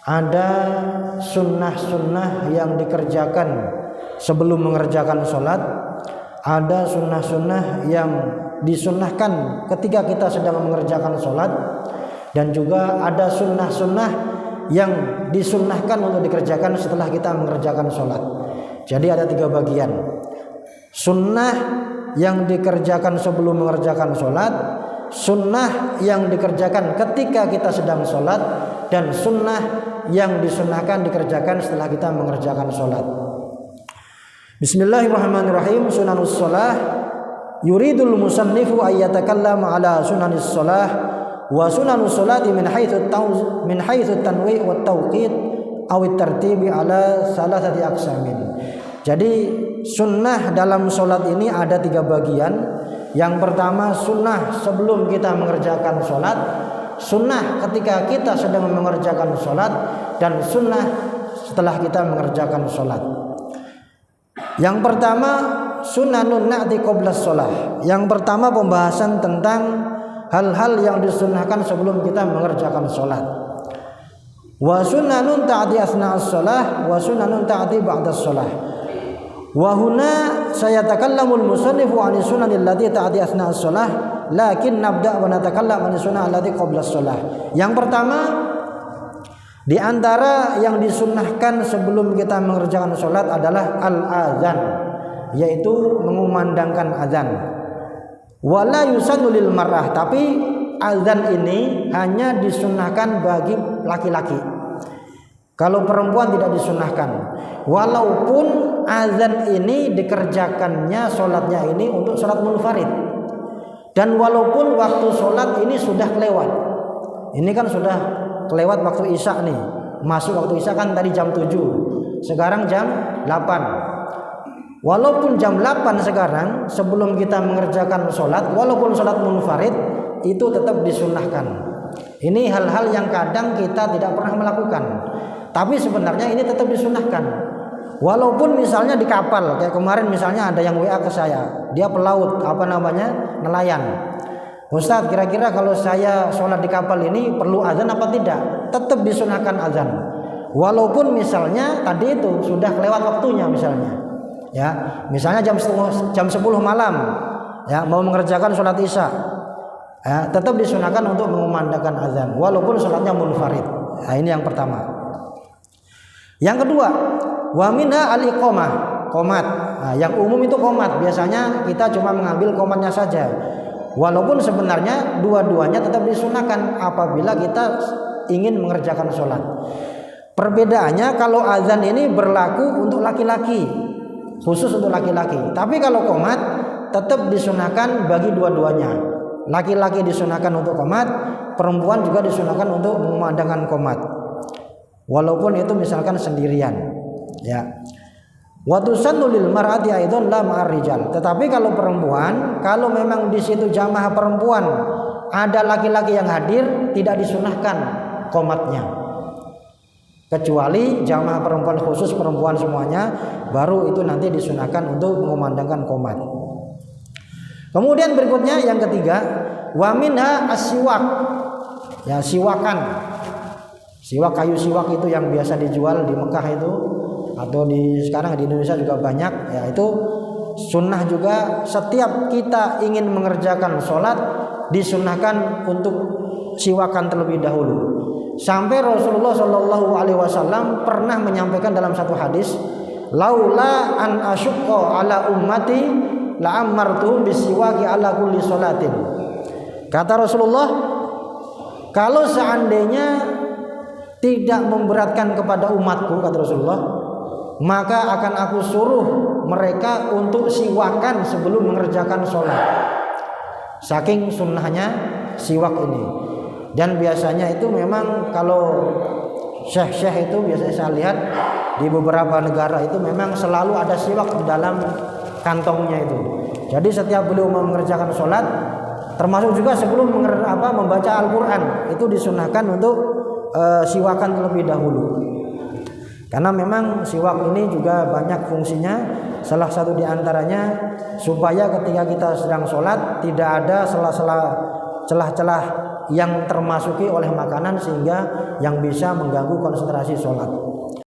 ada sunnah-sunnah yang dikerjakan sebelum mengerjakan sholat, ada sunnah-sunnah yang disunnahkan ketika kita sedang mengerjakan sholat, dan juga ada sunnah-sunnah yang disunnahkan untuk dikerjakan setelah kita mengerjakan sholat. Jadi ada 3 bagian: sunnah yang dikerjakan sebelum mengerjakan sholat, sunnah yang dikerjakan ketika kita sedang sholat, dan sunnah yang disunnahkan dikerjakan setelah kita mengerjakan sholat. Bismillahirrahmanirrahim. Sunanus sholah, yuridul musannifu ayyatakallama ala sunanis sholah wa sunanus sholati min haitsu tanwi' wa tawqit aw tartibi ala salasati aqsamin. Jadi sunnah dalam sholat ini ada 3 bagian. Yang pertama sunnah sebelum kita mengerjakan sholat, sunnah ketika kita sedang mengerjakan sholat, dan sunnah setelah kita mengerjakan sholat. Yang pertama sunanun na'ti qabla sholah. Yang pertama pembahasan tentang hal-hal yang disunnahkan sebelum kita mengerjakan sholat. Wa sunanun ta'ti asna'as sholah wa sunanun ta'ti ba'das sholah. Wa huna sayatakallamul musannifu 'ani sunanil lati ta'ti asna'as sholah, lakin nabda wa natakallam 'ani sunnah allati qabla sholah. Yang pertama di antara yang disunnahkan sebelum kita mengerjakan sholat adalah al-azan, yaitu mengumandangkan azan. Wala yusannu lil mar'ah, tapi azan ini hanya disunnahkan bagi laki-laki. Kalau perempuan tidak disunnahkan. Walaupun azan ini dikerjakannya sholatnya ini untuk sholat munfarid, dan walaupun waktu sholat ini sudah kelewat. Ini kan sudah kelewat waktu isya nih. Masuk waktu isya kan tadi jam 7, sekarang jam 8. Walaupun jam 8 sekarang sebelum kita mengerjakan sholat, walaupun sholat munfarid, itu tetap disunnahkan. Ini hal-hal yang kadang kita tidak pernah melakukan, tapi sebenarnya ini tetap disunnahkan. Walaupun misalnya di kapal, kayak kemarin misalnya ada yang WA ke saya, dia pelaut, nelayan. Ustadz, kira-kira kalau saya sholat di kapal ini perlu azan apa tidak? Tetap disunahkan azan. Walaupun misalnya tadi itu sudah kelewat waktunya misalnya. Ya, misalnya jam 10 malam, ya, mau mengerjakan sholat isya, ya, tetap disunahkan untuk mengumandangkan azan walaupun sholatnya munfarid. Nah, ini yang pertama. Yang kedua, wa minha al-iqamah, qomat. Nah, yang umum itu qomat. Biasanya kita cuma mengambil qomatnya saja. Walaupun sebenarnya dua-duanya tetap disunahkan apabila kita ingin mengerjakan sholat. Perbedaannya kalau azan ini berlaku untuk laki-laki, khusus untuk laki-laki. Tapi kalau qomat tetap disunahkan bagi dua-duanya. Laki-laki disunahkan untuk qomat, perempuan juga disunahkan untuk mengumandangkan qomat. Walaupun itu misalkan sendirian, ya. Wa tusannu lil mar'ati aidan la ma'ar rijal. Tetapi kalau perempuan, kalau memang di situ jamaah perempuan ada laki-laki yang hadir, tidak disunahkan qomatnya. Kecuali jamaah perempuan khusus, perempuan semuanya, baru itu nanti disunahkan untuk mengumandangkan qomat. Kemudian berikutnya yang ketiga, wa minha as-siwak. Ya, siwakan. Siwak, kayu siwak itu yang biasa dijual di Mekah itu, atau sekarang di Indonesia juga banyak, ya, itu sunnah juga. Setiap kita ingin mengerjakan sholat disunnahkan untuk siwakan terlebih dahulu. Sampai Rasulullah Shallallahu Alaihi Wasallam pernah menyampaikan dalam satu hadis, laula an asyqa ala ummati la amartu bisiwaki ala kulli sholatin. Kata Rasulullah, kalau seandainya tidak memberatkan kepada umatku, kata Rasulullah, maka akan aku suruh mereka untuk siwakan sebelum mengerjakan sholat. Saking sunnahnya siwak ini. Dan biasanya itu memang kalau syekh-syekh itu biasanya saya lihat di beberapa negara itu memang selalu ada siwak di dalam kantongnya itu. Jadi setiap beliau mengerjakan sholat, termasuk juga sebelum membaca Al-Quran, itu disunahkan untuk siwakan terlebih dahulu. Karena memang siwak ini juga banyak fungsinya. Salah satu diantaranya supaya ketika kita sedang sholat tidak ada celah-celah yang termasuki oleh makanan sehingga yang bisa mengganggu konsentrasi sholat.